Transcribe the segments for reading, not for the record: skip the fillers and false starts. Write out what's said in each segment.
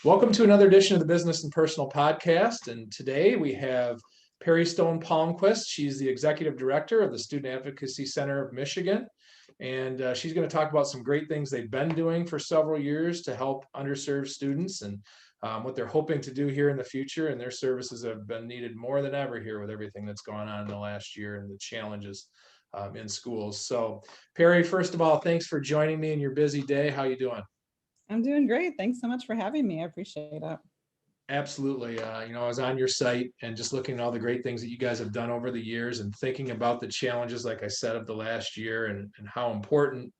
Welcome to another edition of the Business and Personal Podcast. And today we have Peri Stone-Palmquist. She's the Executive Director of the Student Advocacy Center of Michigan. And she's going to talk about some great things they've been doing for several years to help underserved students and what they're hoping to do here in the future. And their services have been needed more than ever here with everything that's gone on in the last year and the challenges in schools. So Peri, first of all, thanks for joining me in your busy day. How you doing? I'm doing great. Thanks so much for having me. I appreciate it. Absolutely. I was on your site and just looking at all the great things that you guys have done over the years and thinking about the challenges, like I said, of the last year and how important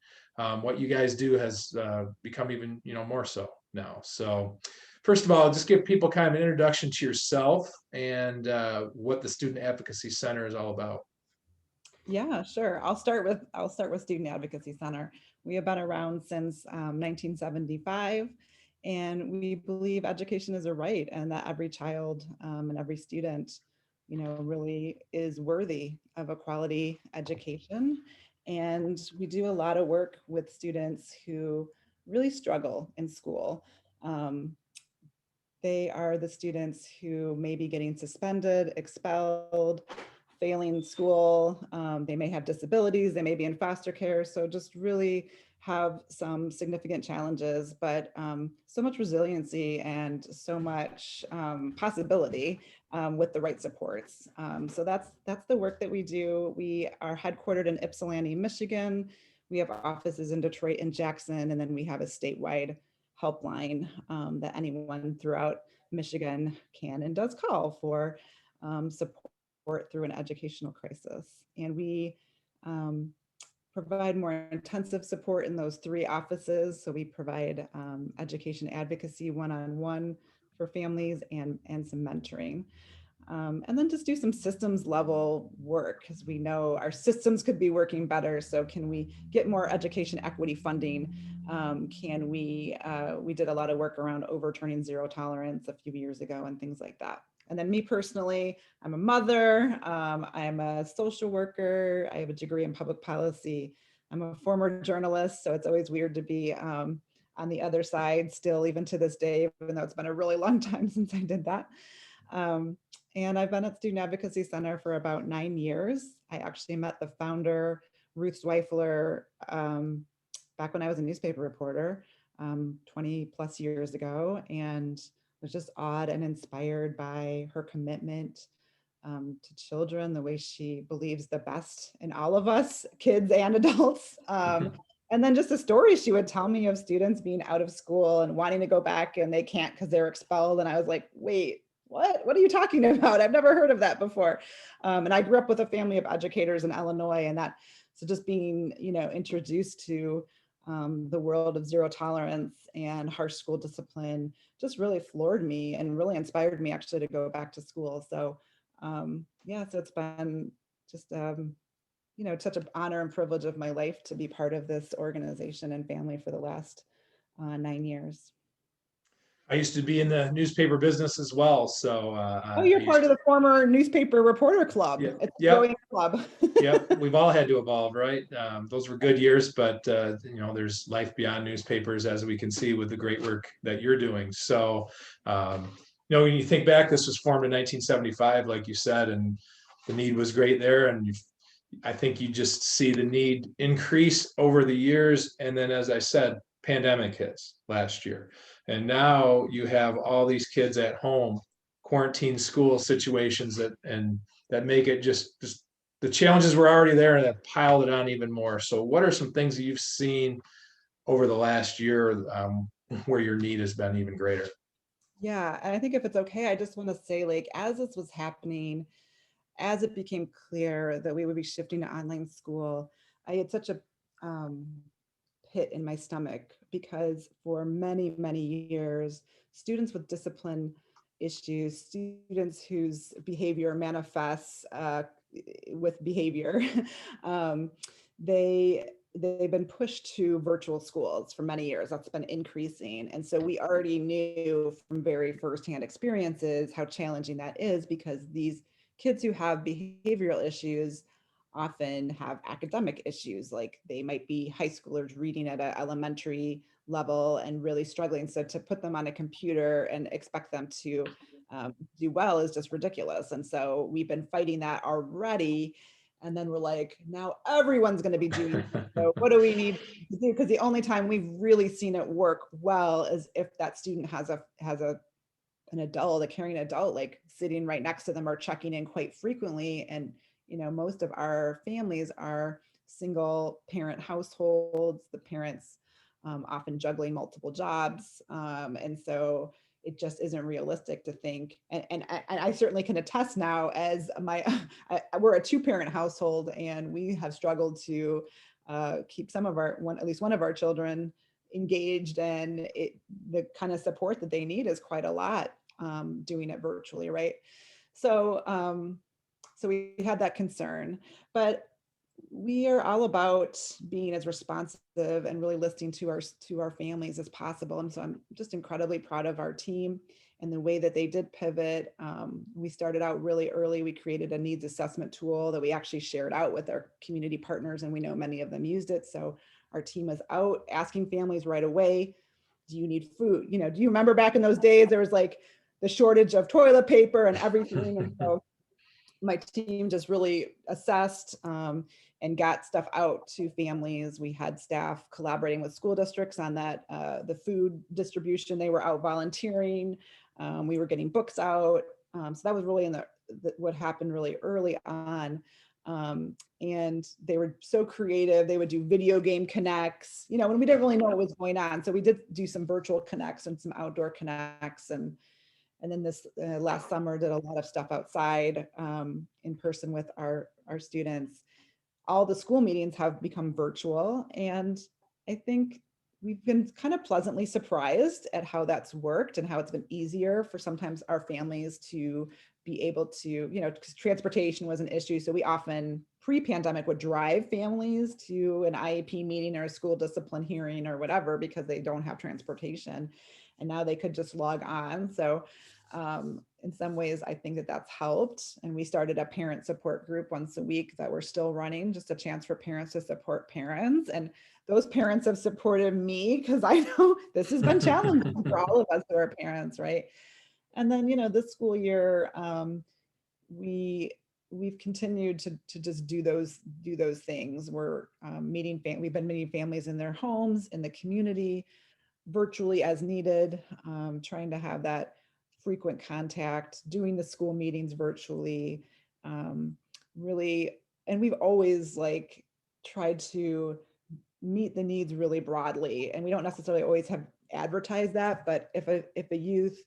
what you guys do has become even, more so now. So first of all, just give people kind of an introduction to yourself and what the Student Advocacy Center is all about. Yeah, sure. I'll start with Student Advocacy Center. We have been around since 1975, and we believe education is a right, and that every child and every student, really is worthy of a quality education. And we do a lot of work with students who really struggle in school. Um, They are the students who may be getting suspended, expelled, failing school. They may have disabilities, they may be in foster care. So just really have some significant challenges, but so much resiliency and so much possibility with the right supports. So that's the work that we do. We are headquartered in Ypsilanti, Michigan. We have offices in Detroit and Jackson, and then we have a statewide helpline that anyone throughout Michigan can and does call for support through an educational crisis. And we provide more intensive support in those three offices. So we provide education advocacy one-on-one for families and some mentoring. And then just do some systems level work because we know our systems could be working better. So can we get more education equity funding? We did a lot of work around overturning zero tolerance a few years ago and things like that. And then me personally, I'm a mother, I'm a social worker, I have a degree in public policy. I'm a former journalist, so it's always weird to be on the other side still, even to this day, even though it's been a really long time since I did that. Um, and I've been at Student Advocacy Center for about 9 years. I actually met the founder, Ruth Zweifler, back when I was a newspaper reporter 20 plus years ago, and was just awed and inspired by her commitment to children, the way she believes the best in all of us, kids and adults. And then just the stories she would tell me of students being out of school and wanting to go back and they can't because they're expelled. And I was like, wait, what are you talking about? I've never heard of that before. And I grew up with a family of educators in Illinois, and so just being, introduced to the world of zero tolerance and harsh school discipline just really floored me and really inspired me actually to go back to school. So so it's been just such an honor and privilege of my life to be part of this organization and family for the last 9 years. I used to be in the newspaper business as well. So Oh, I you're used part of to, the former newspaper reporter club. yeah, It's a yep. growing club. Yep, we've all had to evolve, right? Those were good years, but there's life beyond newspapers, as we can see with the great work that you're doing. So, when you think back, this was formed in 1975, like you said, and the need was great there. And I think you just see the need increase over the years. And then, as I said, pandemic hits last year, and now you have all these kids at home, quarantine school situations that make it just the challenges were already there and that piled it on even more. So what are some things that you've seen over the last year where your need has been even greater? Yeah, and I think if it's okay, I just want to say, like, as this was happening, as it became clear that we would be shifting to online school, I had such a um, pit in my stomach because for many, many years, students with discipline issues, students whose behavior manifests with behavior, um, they they've been pushed to virtual schools for many years. That's been increasing. And so we already knew from very firsthand experiences how challenging that is because these kids who have behavioral issues often have academic issues, like they might be high schoolers reading at an elementary level and really struggling. So to put them on a computer and expect them to do well is just ridiculous. And so we've been fighting that already. And then we're like, now everyone's going to be doing this. So what do we need to do? Because the only time we've really seen it work well is if that student has an adult, a caring adult, like sitting right next to them or checking in quite frequently. And, most of our families are single parent households. The parents often juggling multiple jobs. And so it just isn't realistic to think. And I certainly can attest now as we're a 2-parent household, and we have struggled to keep at least one of our children engaged, and the kind of support that they need is quite a lot doing it virtually, right? So, so we had that concern, but we are all about being as responsive and really listening to our families as possible. And so I'm just incredibly proud of our team and the way that they did pivot. We started out really early. We created a needs assessment tool that we actually shared out with our community partners, and we know many of them used it. So our team is out asking families right away, do you need food? Do you remember back in those days, there was like the shortage of toilet paper and everything. And so my team just really assessed and got stuff out to families. We had staff collaborating with school districts on that, the food distribution. They were out volunteering. We were getting books out. So that was really what happened really early on. And they were so creative. They would do video game connects, when we didn't really know what was going on. So we did do some virtual connects and some outdoor connects. And then this last summer did a lot of stuff outside in person with our students. All the school meetings have become virtual. And I think we've been kind of pleasantly surprised at how that's worked and how it's been easier for sometimes our families to be able to, because transportation was an issue. So we often pre-pandemic would drive families to an IEP meeting or a school discipline hearing or whatever, because they don't have transportation. And now they could just log on. So in some ways, I think that that's helped. And we started a parent support group once a week that we're still running, just a chance for parents to support parents. And those parents have supported me, because I know this has been challenging for all of us who are parents, right? And then, this school year, we've continued to just do those things. We're we've been meeting families in their homes, in the community, virtually as needed, trying to have that frequent contact, doing the school meetings virtually, really. And we've always tried to meet the needs really broadly. And we don't necessarily always have advertised that, but if a youth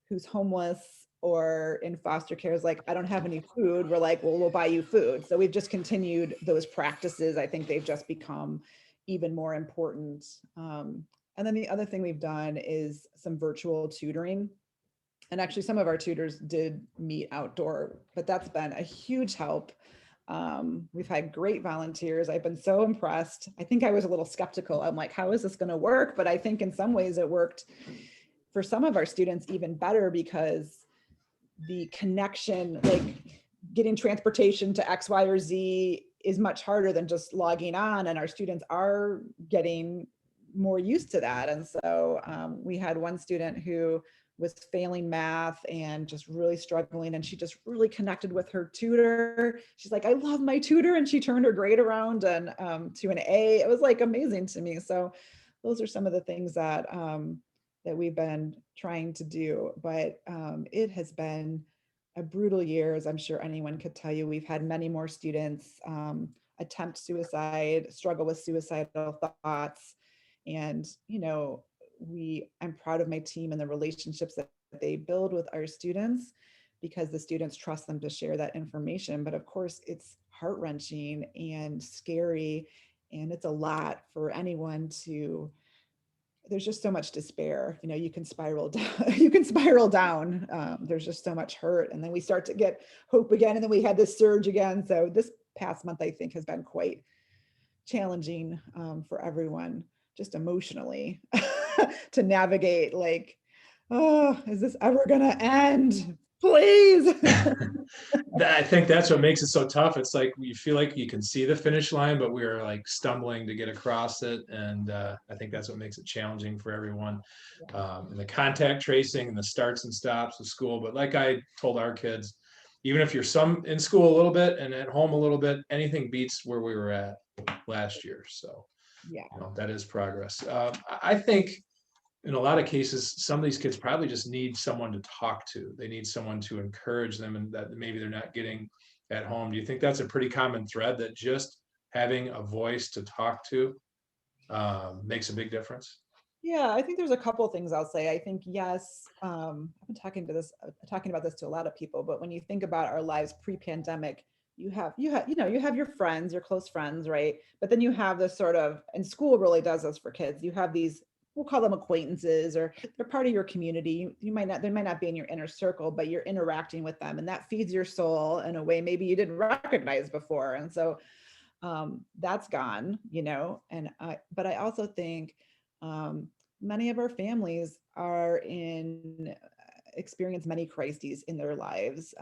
who's homeless or in foster care is like, I don't have any food, we're like, well, we'll buy you food. So we've just continued those practices. I think they've just become even more important. And then the other thing we've done is some virtual tutoring. And actually some of our tutors did meet outdoor, but that's been a huge help. We've had great volunteers. I've been so impressed. I think I was a little skeptical. I'm like, how is this going to work? But I think in some ways it worked for some of our students even better, because the connection, like getting transportation to X, Y, or Z is much harder than just logging on. And our students are getting more used to that. And so we had one student who was failing math and just really struggling. And she just really connected with her tutor. She's like, I love my tutor. And she turned her grade around and to an A. It was like amazing to me. So those are some of the things that that we've been trying to do. But it has been a brutal year, as I'm sure anyone could tell you. We've had many more students attempt suicide, struggle with suicidal thoughts. And, I'm proud of my team and the relationships that they build with our students, because the students trust them to share that information. But of course, it's heart-wrenching and scary. And it's a lot for anyone to, there's just so much despair. You can spiral down. You can spiral down. There's just so much hurt, and then we start to get hope again, and then we had this surge again. So this past month, I think, has been quite challenging for everyone, just emotionally, to navigate. Like, oh, is this ever going to end? Please. I think that's what makes it so tough. It's like you feel like you can see the finish line, but we're like stumbling to get across it. And I think that's what makes it challenging for everyone. And the contact tracing and the starts and stops of school. But like I told our kids, even if you're some in school a little bit and at home a little bit, anything beats where we were at last year. So, Yeah. that is progress. I think in a lot of cases, some of these kids probably just need someone to talk to. They need someone to encourage them, and that maybe they're not getting at home. Do you think that's a pretty common thread, that just having a voice to talk to makes a big difference? Yeah, I think there's a couple things I'll say. I think yes, I've been talking about this to a lot of people, but when you think about our lives pre-pandemic, you have your friends, your close friends, right? But then you have this sort of, and school really does this for kids. You have these, we'll call them acquaintances, or they're part of your community. You might not, they might not be in your inner circle, but you're interacting with them, and that feeds your soul in a way maybe you didn't recognize before. And so that's gone, but I also think many of our families are in experience many crises in their lives,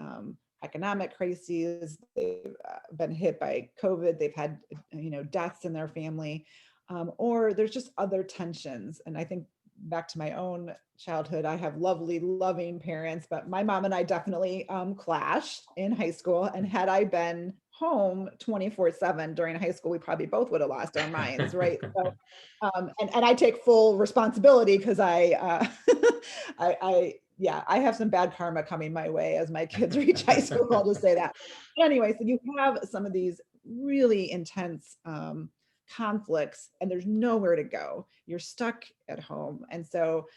economic crises. They've been hit by COVID. They've had, deaths in their family, or there's just other tensions. And I think back to my own childhood, I have lovely, loving parents, but my mom and I definitely clashed in high school. And had I been home 24/7 during high school, we probably both would have lost our minds, right? So, and I take full responsibility because yeah, I have some bad karma coming my way as my kids reach high school. I'll just say that. But anyway, so you have some of these really intense conflicts, and there's nowhere to go. You're stuck at home, and so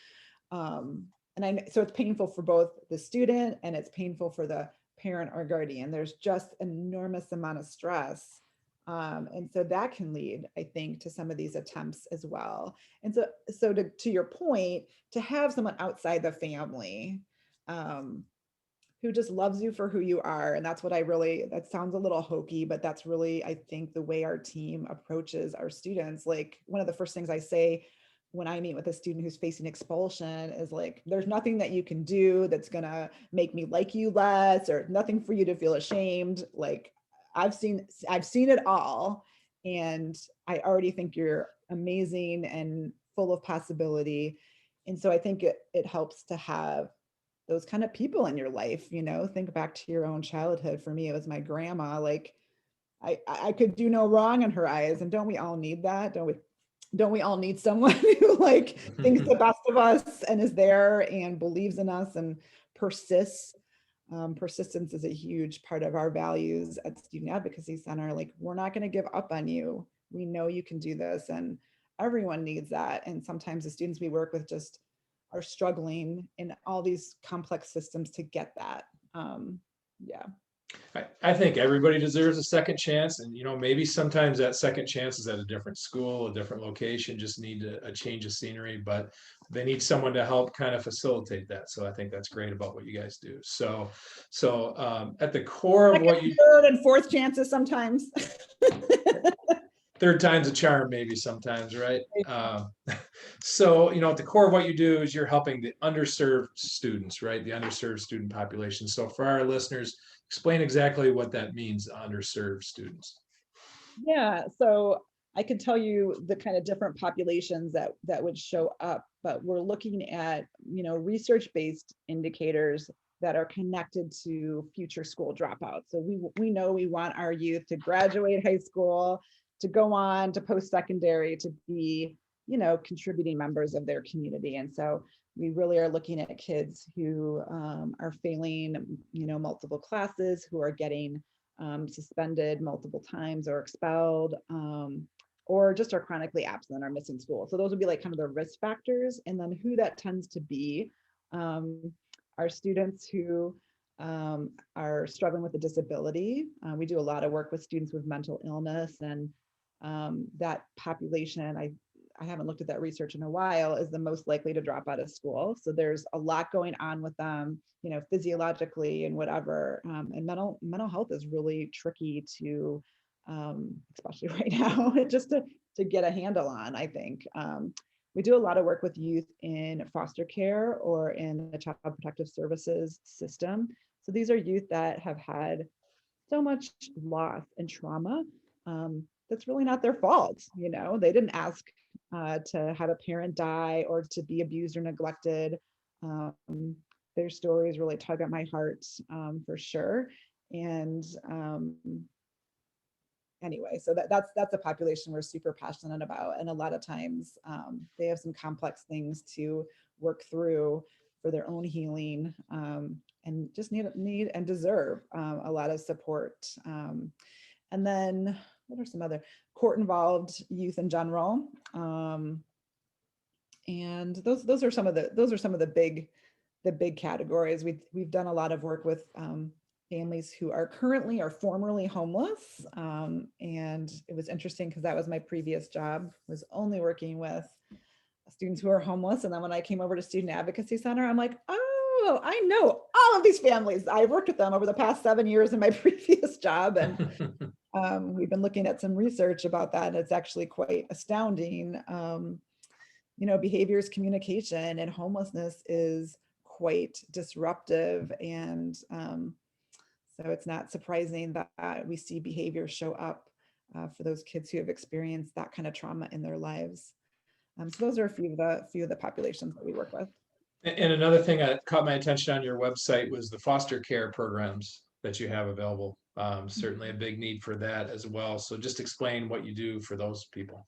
so it's painful for both the student and it's painful for the parent or guardian. There's just an enormous amount of stress. And so that can lead, I think, to some of these attempts as well. And so to your point, to have someone outside the family who just loves you for who you are. And that's what that sounds a little hokey, but that's really, I think, the way our team approaches our students. Like, one of the first things I say when I meet with a student who's facing expulsion is like, there's nothing that you can do that's going to make me like you less, or nothing for you to feel ashamed. Like, I've seen it all. And I already think you're amazing and full of possibility. And so I think it helps to have those kind of people in your life. Think back to your own childhood. For me, it was my grandma. Like, I could do no wrong in her eyes. And don't we all need that? Don't we all need someone who like thinks the best of us and is there and believes in us and persists? Persistence is a huge part of our values at Student Advocacy Center. Like, we're not going to give up on you. We know you can do this, and everyone needs that. And sometimes the students we work with just are struggling in all these complex systems to get that. Yeah. I think everybody deserves a second chance, and maybe sometimes that second chance is at a different school, a different location, just need a change of scenery, but they need someone to help kind of facilitate that. So I think that's great about what you guys do. So at the core of what you Third and fourth chances sometimes. Third time's a charm, maybe sometimes, right? So, at the core of what you do is you're helping the underserved students, right? The underserved student population. So for our listeners, explain exactly what that means, underserved students. Yeah, so I could tell you the kind of different populations that would show up, but we're looking at, research-based indicators that are connected to future school dropouts. So we know we want our youth to graduate high school, to go on to post-secondary, to be, contributing members of their community. And so we really are looking at kids who are failing, multiple classes, who are getting suspended multiple times or expelled, or just are chronically absent or missing school. So those would be like kind of the risk factors. And then who that tends to be are students who are struggling with a disability. We do a lot of work with students with mental illness, and that population, I haven't looked at that research in a while, is the most likely to drop out of school. So there's a lot going on with them, physiologically and whatever. And mental health is really tricky to, especially right now, just to get a handle on, I think. we do a lot of work with youth in foster care or in the child protective services system. So these are youth that have had so much loss and trauma, that's really not their fault. You know, they didn't ask to have a parent die or to be abused or neglected. Um, their stories really tug at my heart, for sure. And anyway, so that's a population we're super passionate about, and a lot of times they have some complex things to work through for their own healing, and just need and deserve a lot of support. And then what are some other court involved youth in general? And those are some of the big categories. We've done a lot of work with families who are currently or formerly homeless. And it was interesting because that was my previous job, was only working with students who are homeless. And then when I came over to Student Advocacy Center, I'm like, oh, I know all of these families. I've worked with them over the past 7 years in my previous job. And we've been looking at some research about that. And it's actually quite astounding. You know, behaviors, communication, and homelessness is quite disruptive. And so it's not surprising that we see behavior show up for those kids who have experienced that kind of trauma in their lives. So those are a few of the populations that we work with. And another thing that caught my attention on your website was the foster care programs that you have available. Certainly a big need for that as well. So just explain what you do for those people.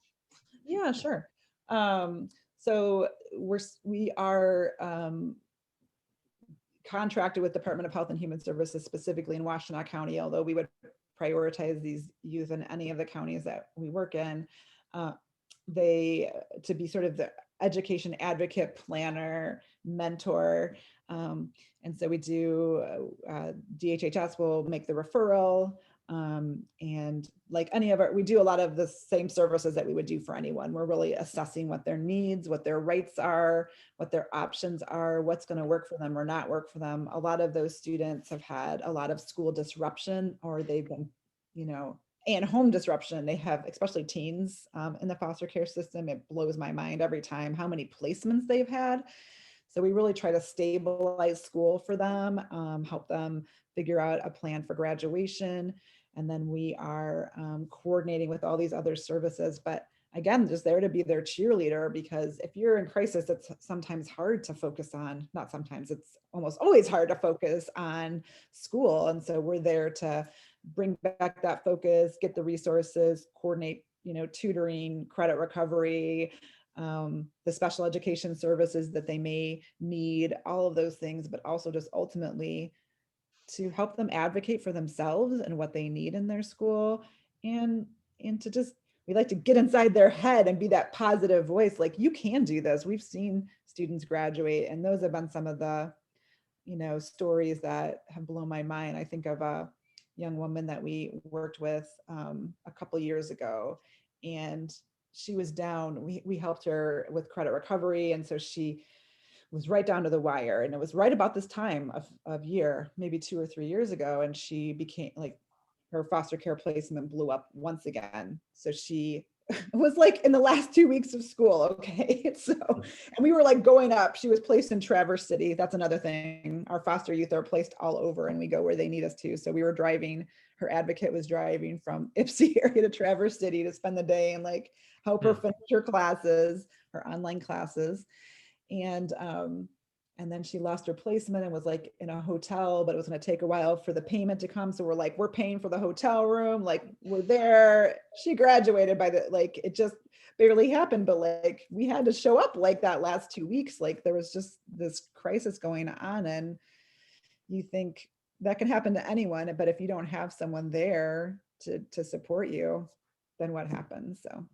Yeah, sure. So we are contracted with Department of Health and Human Services, specifically in Washtenaw County, although we would prioritize these youth in any of the counties that we work in. They to be sort of the education advocate, planner, mentor. And so we do, DHHS will make the referral. And like any of we do a lot of the same services that we would do for anyone. We're really assessing what their needs, what their rights are, what their options are, what's going to work for them or not work for them. A lot of those students have had a lot of school disruption, or they've been, you know, and home disruption. They have, especially teens in the foster care system. It blows my mind every time how many placements they've had. So we really try to stabilize school for them, help them figure out a plan for graduation. And then we are coordinating with all these other services. But again, just there to be their cheerleader, because if you're in crisis, it's sometimes hard to focus on, not sometimes, it's almost always hard to focus on school. And so we're there to bring back that focus, get the resources, coordinate, you know, tutoring, credit recovery, the special education services that they may need, all of those things, but also just ultimately to help them advocate for themselves and what they need in their school, and to just, we like to get inside their head and be that positive voice, like, you can do this. We've seen students graduate, and those have been some of the, you know, stories that have blown my mind. I think of a young woman that we worked with a couple years ago, and she was down. We helped her with credit recovery, and so she was right down to the wire. And it was right about this time of year, maybe 2 or 3 years ago, and she became like, her foster care placement blew up once again. So she was like in the last 2 weeks of school. Okay. So, and we were like going up. She was placed in Traverse City. That's another thing. Our foster youth are placed all over, and we go where they need us to. So we were driving, her advocate was driving from Ypsi area to Traverse City to spend the day and like help her finish her classes, her online classes. And then she lost her placement and was like in a hotel, but it was going to take a while for the payment to come. So we're like, we're paying for the hotel room. Like, we're there. She graduated by the, like, it just barely happened, but like, we had to show up like that last 2 weeks. Like, there was just this crisis going on, and you think that can happen to anyone, but if you don't have someone there to support you, then what happens? So.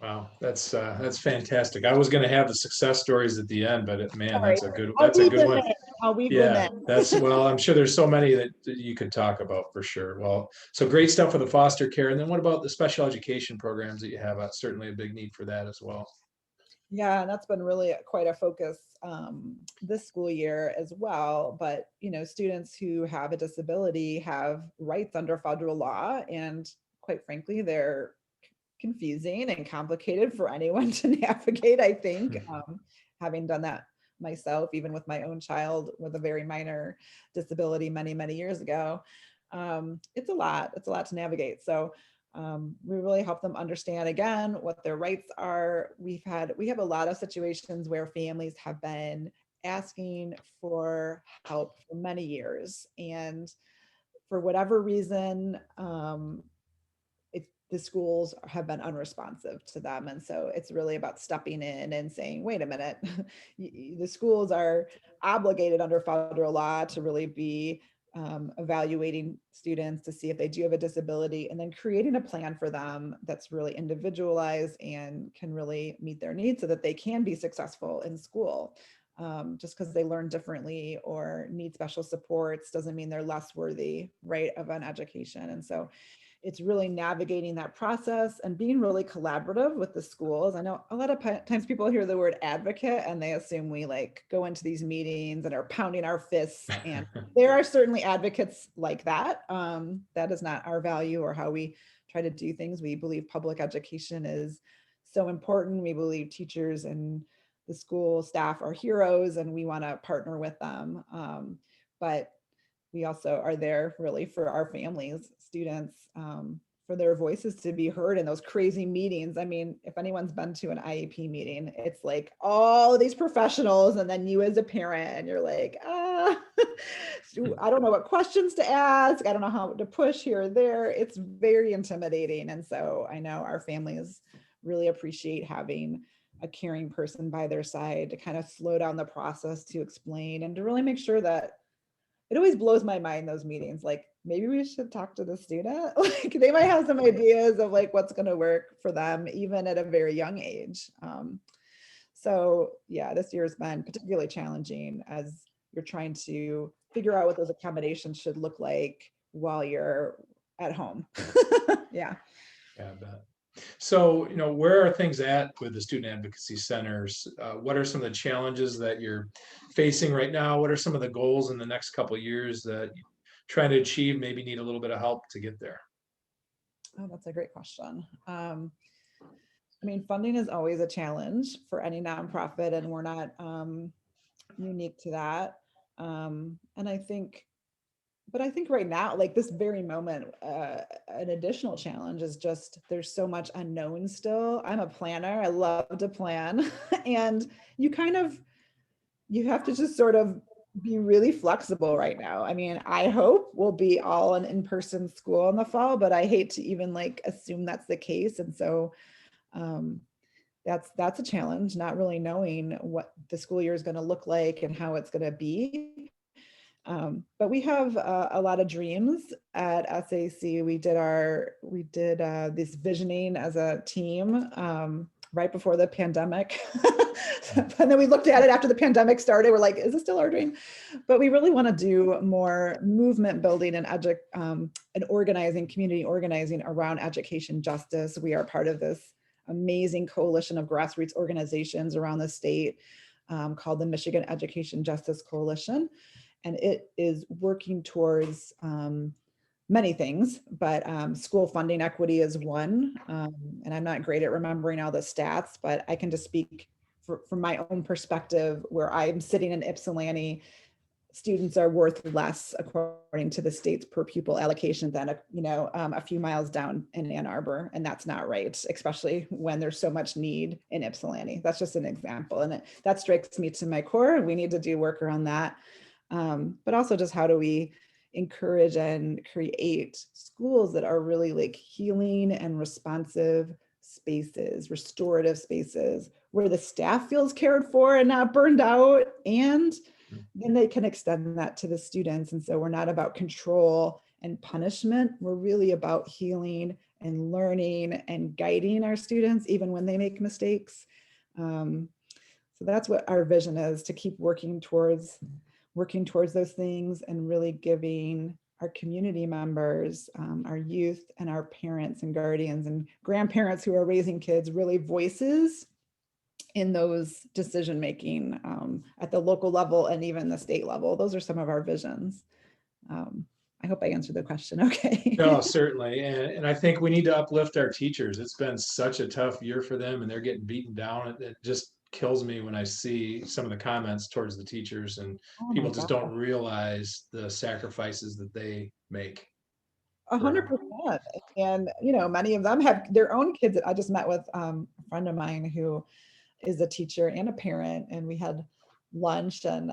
Wow, that's fantastic. I was going to have the success stories at the end, but man, Sorry. that's a good one. I'll weave them Yeah, in. that's, well, I'm sure there's so many that you could talk about for sure. Well, so great stuff for the foster care. And then what about the special education programs that you have? Certainly a big need for that as well. Yeah, and that's been really quite a focus this school year as well. But, you know, students who have a disability have rights under federal law, and quite frankly, they're confusing and complicated for anyone to navigate, I think, having done that myself, even with my own child with a very minor disability many, many years ago. It's a lot to navigate. So we really help them understand again what their rights are. We have a lot of situations where families have been asking for help for many years, and for whatever reason, the schools have been unresponsive to them. And so it's really about stepping in and saying, wait a minute, the schools are obligated under federal law to really be evaluating students to see if they do have a disability, and then creating a plan for them that's really individualized and can really meet their needs so that they can be successful in school. Just because they learn differently or need special supports doesn't mean they're less worthy, right, of an education. And so it's really navigating that process and being really collaborative with the schools. I know a lot of times people hear the word advocate and they assume we like go into these meetings and are pounding our fists, and there are certainly advocates like that. That is not our value or how we try to do things. We believe public education is so important. We believe teachers and the school staff are heroes, and we want to partner with them. But we also are there really for our families, students, for their voices to be heard in those crazy meetings. I mean, if anyone's been to an IEP meeting, it's like all of these professionals and then you as a parent, and you're like, I don't know what questions to ask. I don't know how to push here or there. It's very intimidating. And so I know our families really appreciate having a caring person by their side to kind of slow down the process, to explain, and to really make sure that it always blows my mind, those meetings, like maybe we should talk to the student. Like they might have some ideas of like what's going to work for them, even at a very young age. So yeah, this year has been particularly challenging as you're trying to figure out what those accommodations should look like while you're at home. Yeah. Yeah, I bet. So, where are things at with the student advocacy centers? What are some of the challenges that you're facing right now? What are some of the goals in the next couple of years that you're trying to achieve, maybe need a little bit of help to get there? Oh, that's a great question. I mean, funding is always a challenge for any nonprofit, and we're not unique to that. And I think right now, like this very moment, an additional challenge is just there's so much unknown still. I'm a planner. I love to plan. And you have to just sort of be really flexible right now. I mean, I hope we'll be all an in-person school in the fall, but I hate to even like assume that's the case. And so um, that's a challenge, not really knowing what the school year is going to look like and how it's going to be. But we have a lot of dreams at SAC. We did this visioning as a team right before the pandemic. And then we looked at it after the pandemic started. We're like, is this still our dream? But we really want to do more movement building and organizing, community organizing around education justice. We are part of this amazing coalition of grassroots organizations around the state called the Michigan Education Justice Coalition. And it is working towards many things, but school funding equity is one. And I'm not great at remembering all the stats, but I can just speak from my own perspective, where I'm sitting in Ypsilanti. Students are worth less according to the state's per pupil allocation than a few miles down in Ann Arbor, and that's not right, especially when there's so much need in Ypsilanti. That's just an example, and that strikes me to my core. We need to do work around that, but also just how do we encourage and create schools that are really like healing and responsive spaces, restorative spaces, where the staff feels cared for and not burned out, and then they can extend that to the students. And so we're not about control and punishment. We're really about healing and learning and guiding our students, even when they make mistakes. So that's what our vision is, to keep working towards those things and really giving our community members, our youth and our parents and guardians and grandparents who are raising kids really voices in those decision making at the local level and even the state level. Those are some of our visions. I hope I answered the question. Okay. No, certainly. And I think we need to uplift our teachers. It's been such a tough year for them and they're getting beaten down. It just kills me when I see some of the comments towards the teachers and Oh my people just God. don't realize the sacrifices that they make A hundred for. percent. And, you know, many of them have their own kids. I just met with a friend of mine who is a teacher and a parent, and we had lunch. And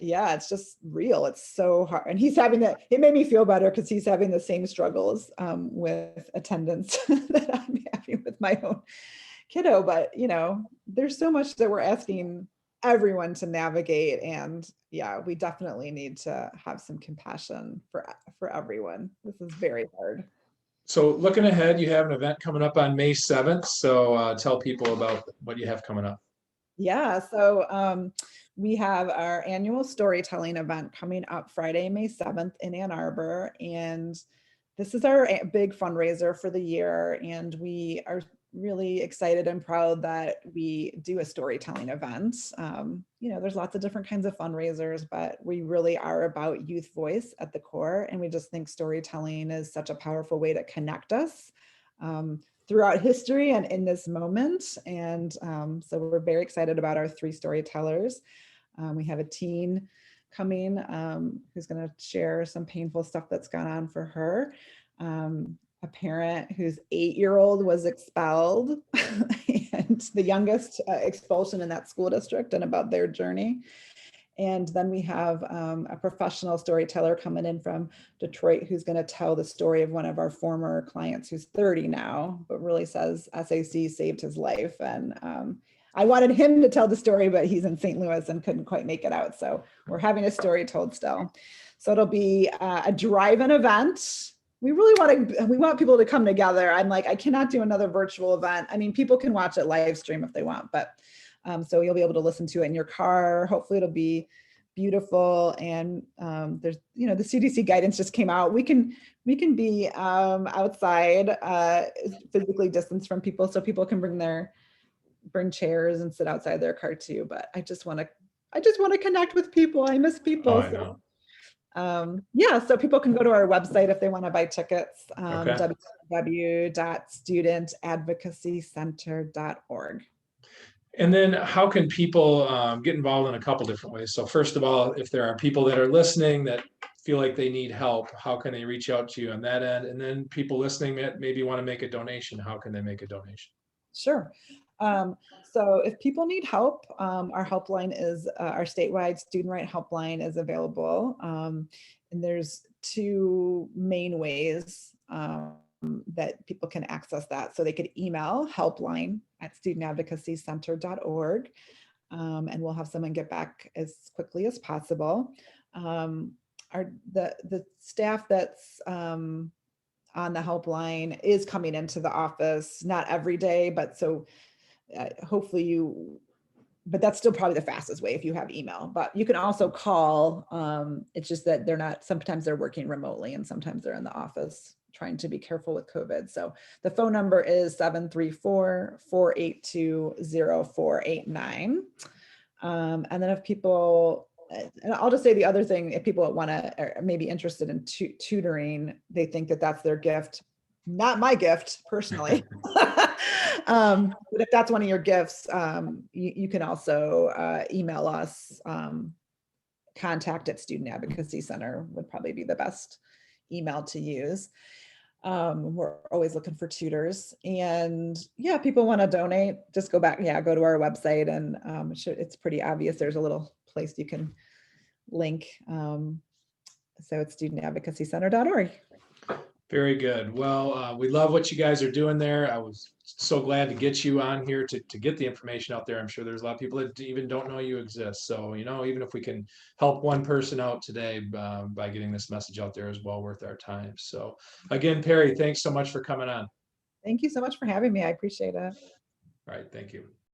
yeah, it's just real. It's so hard. And he's having that. It made me feel better because he's having the same struggles with attendance that I'm having with my own kiddo. But, you know, there's so much that we're asking everyone to navigate. And yeah, we definitely need to have some compassion for everyone. This is very hard. So looking ahead, you have an event coming up on May 7th. So tell people about what you have coming up. Yeah, so we have our annual storytelling event coming up Friday, May 7th in Ann Arbor. And this is our big fundraiser for the year. And we are really excited and proud that we do a storytelling event. You know, there's lots of different kinds of fundraisers, but we really are about youth voice at the core. And we just think storytelling is such a powerful way to connect us. Throughout history and in this moment. And so we're very excited about our 3 storytellers. We have a teen coming who's going to share some painful stuff that's gone on for her. A parent whose 8-year-old was expelled and the youngest expulsion in that school district, and about their journey. And then we have a professional storyteller coming in from Detroit who's going to tell the story of one of our former clients who's 30 now, but really says SAC saved his life. And I wanted him to tell the story, but he's in St. Louis and couldn't quite make it out. So we're having a story told still. So it'll be a drive-in event. We want people to come together. I'm like, I cannot do another virtual event. I mean, people can watch it live stream if they want, but so you'll be able to listen to it in your car. Hopefully it'll be beautiful. And there's, you know, the CDC guidance just came out. We can be outside, physically distanced from people, so people can bring chairs and sit outside their car too. But I just want to connect with people. I miss Oh, people. I know. Yeah, so people can go to our website if they want to buy tickets, Okay. www.studentadvocacycenter.org. And then how can people get involved in a couple different ways? So first of all, if there are people that are listening that feel like they need help, how can they reach out to you on that end? And then people listening that maybe want to make a donation, how can they make a donation? Sure. So if people need help, our helpline is our statewide student right helpline is available. And there's 2 main ways that people can access that. So they could email helpline@studentadvocacycenter.org, and we'll have someone get back as quickly as possible. The staff that's on the helpline is coming into the office, not every day, but so hopefully but that's still probably the fastest way if you have email. But you can also call. It's just that sometimes they're working remotely and sometimes they're in the office trying to be careful with COVID. So the phone number is 734-482-0489. And then if people, and I'll just say the other thing, if people want to, or maybe interested in tutoring, they think that that's their gift. Not my gift personally. But if that's one of your gifts, you can also email us. Contact@Student Advocacy Center would probably be the best email to use. We're always looking for tutors. And yeah, people want to donate, just go to our website, and it's pretty obvious. There's a little place you can link. So it's studentadvocacycenter.org. Very good. Well, we love what you guys are doing there. I was so glad to get you on here to get the information out there. I'm sure there's a lot of people that even don't know you exist. So, you know, even if we can help one person out today by getting this message out there is well worth our time. So again, Peri, thanks so much for coming on. Thank you so much for having me. I appreciate it. All right. Thank you.